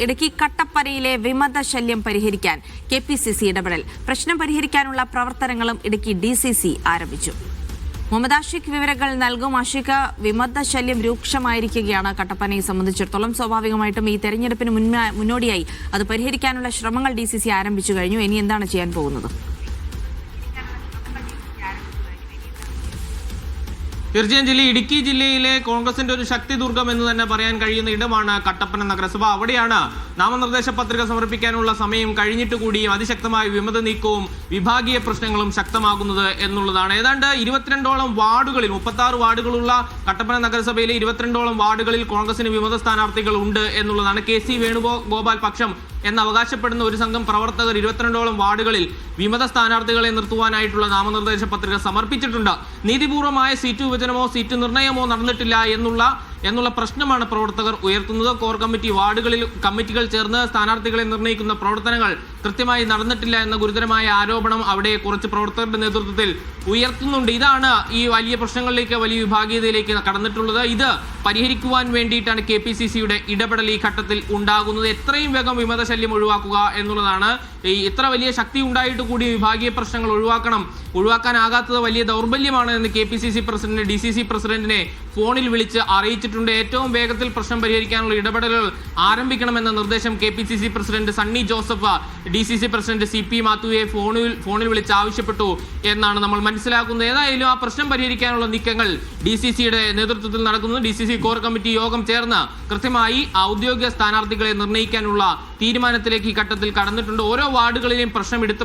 ഇടുക്കി കട്ടപ്പനയിലെ വിമത ശല്യം പരിഹരിക്കാൻ കെപിസിസി ഇടപെടൽ. പ്രശ്നം പരിഹരിക്കാനുള്ള പ്രവർത്തനങ്ങളും ഇടുക്കി ഡിസിസി ആരംഭിച്ചു. മുഹമ്മദ് ആഷിഖ് വിവരങ്ങൾ നൽകും. ആഷിഖ്, വിമത ശല്യം രൂക്ഷമായിരിക്കുകയാണ് കട്ടപ്പനയെ സംബന്ധിച്ചിടത്തോളം. സ്വാഭാവികമായിട്ടും ഈ തെരഞ്ഞെടുപ്പിന് മുന്നോടിയായി അത് പരിഹരിക്കാനുള്ള ശ്രമങ്ങൾ ഡിസിസി ആരംഭിച്ചു കഴിഞ്ഞു. ഇനി എന്താണ് ചെയ്യാൻ പോകുന്നത്? തീർച്ചയായും ഇടുക്കി ജില്ലയിലെ കോൺഗ്രസിന്റെ ഒരു ശക്തി ദുർഗം എന്ന് തന്നെ പറയാൻ കഴിയുന്ന ഇടമാണ് കട്ടപ്പന നഗരസഭ. അവിടെയാണ് നാമനിർദ്ദേശ പത്രിക സമർപ്പിക്കാനുള്ള സമയം കഴിഞ്ഞിട്ട് കൂടിയും അതിശക്തമായ വിമത നീക്കവും വിഭാഗീയ പ്രശ്നങ്ങളും ശക്തമാകുന്നത് എന്നുള്ളതാണ്. ഏതാണ്ട് 22ഓളം വാർഡുകളിൽ 36 വാർഡുകളുള്ള കട്ടപ്പന നഗരസഭയിലെ 22ഓളം വാർഡുകളിൽ കോൺഗ്രസിന് വിമത സ്ഥാനാർത്ഥികൾ ഉണ്ട് എന്നുള്ളതാണ്. KC വേണുഗോപാൽ പക്ഷം എന്ന് അവകാശപ്പെടുന്ന ഒരു സംഘം പ്രവർത്തകർ 22ഓളം വാർഡുകളിൽ വിമത സ്ഥാനാർത്ഥികളെ നിർത്തുവാനായിട്ടുള്ള നാമനിർദ്ദേശ പത്രിക സമർപ്പിച്ചിട്ടുണ്ട്. നീതിപൂർവമായ സീറ്റ് വിഭജനമോ സീറ്റ് നിർണയമോ നടന്നിട്ടില്ല എന്നുള്ള പ്രശ്നമാണ് പ്രവർത്തകർ ഉയർത്തുന്നത്. കോർ കമ്മിറ്റി വാർഡുകളിൽ കമ്മിറ്റികൾ ചേർന്ന് സ്ഥാനാർത്ഥികളെ നിർണ്ണയിക്കുന്ന പ്രവർത്തനങ്ങൾ കൃത്യമായി നടന്നിട്ടില്ല എന്ന ഗുരുതരമായ ആരോപണം അവിടെ കുറച്ച് പ്രവർത്തകരുടെ നേതൃത്വത്തിൽ ഉയർത്തുന്നുണ്ട്. ഇതാണ് ഈ വലിയ പ്രശ്നങ്ങളിലേക്ക്, വലിയ വിഭാഗീയതയിലേക്ക് കടന്നിട്ടുള്ളത്. ഇത് പരിഹരിക്കുവാൻ വേണ്ടിയിട്ടാണ് KPCCയുടെ ഇടപെടൽ ഈ ഘട്ടത്തിൽ ഉണ്ടാകുന്നത്. എത്രയും വേഗം വിമത ശല്യം ഒഴിവാക്കുക എന്നുള്ളതാണ്. ഇത്ര വലിയ ശക്തി ഉണ്ടായിട്ട് കൂടി വിഭാഗീയ പ്രശ്നങ്ങൾ ഒഴിവാക്കാനാകാത്തത് വലിയ ദൗർബല്യമാണ് എന്ന് KPCC പ്രസിഡന്റ് DCC പ്രസിഡന്റിനെ ഫോണിൽ വിളിച്ച് അറിയിച്ചിട്ടുണ്ട്. ഏറ്റവും വേഗത്തിൽ പ്രശ്നം പരിഹരിക്കാനുള്ള ഇടപെടലുകൾ ആരംഭിക്കണമെന്ന നിർദ്ദേശം KPCC president Sunny Joseph DCC president CP മാത്യുവെ ഫോണിൽ വിളിച്ച് ആവശ്യപ്പെട്ടു എന്നാണ് നമ്മൾ മനസ്സിലാക്കുന്നത്. ഏതായാലും ആ പ്രശ്നം പരിഹരിക്കാനുള്ള നീക്കങ്ങൾ DCCയുടെ നേതൃത്വത്തിൽ നടക്കുന്നു. DCC കോർ കമ്മിറ്റി യോഗം ചേർന്ന് കൃത്യമായി ഔദ്യോഗിക സ്ഥാനാർത്ഥികളെ നിർണ്ണയിക്കാനുള്ള തീരുമാനത്തിലേക്ക് ഈ ഘട്ടത്തിൽ കടന്നിട്ടുണ്ട്. ഓരോ വാർഡുകളിലെയും പ്രശ്നം എടുത്ത്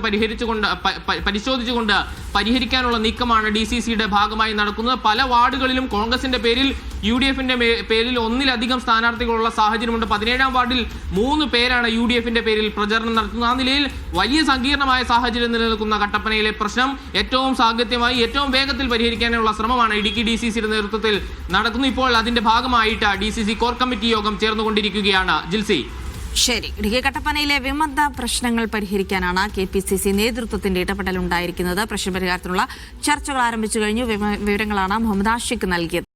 പരിശോധിച്ചുകൊണ്ട് പരിഹരിക്കാനുള്ള നീക്കമാണ് DCCയുടെ ഭാഗമായി നടക്കുന്നത്. പല വാർഡുകളിലും കോൺഗ്രസിന്റെ പേരിൽ UDFന്റെ പേരിൽ ഒന്നിലധികം സ്ഥാനാർത്ഥികളുള്ള സാഹചര്യമുണ്ട്. 17ാം വാർഡിൽ 3 പേരാണ് UDFന്റെ പേരിൽ പ്രചരണം നടത്തുന്നത്. ആ നിലയിൽ വലിയ സങ്കീർണമായ സാഹചര്യം നിലനിൽക്കുന്ന കട്ടപ്പനയിലെ പ്രശ്നം ഏറ്റവും സാങ്കത്യമായി ഏറ്റവും വേഗത്തിൽ പരിഹരിക്കാനുള്ള ശ്രമമാണ് ഇടുക്കി DCCയുടെ നേതൃത്വത്തിൽ നടക്കുന്നത്. ഇപ്പോൾ അതിന്റെ ഭാഗമായിട്ട് DCC കോർ കമ്മിറ്റി യോഗം ചേർന്നുകൊണ്ടിരിക്കുകയാണ്. ജിൽസി, ശരി. ഇടുക്കി കട്ടപ്പനയിലെ വിമത പ്രശ്നങ്ങൾ പരിഹരിക്കാനാണ് KPCC നേതൃത്വത്തിന്റെ ഇടപെടൽ ഉണ്ടായിരിക്കുന്നത്. പ്രശ്ന പരിഹാരത്തിനുള്ള ചർച്ചകൾ ആരംഭിച്ചു കഴിഞ്ഞു. വിവരങ്ങളാണ് മുഹമ്മദ് ആഷിഖ് നൽകിയത്.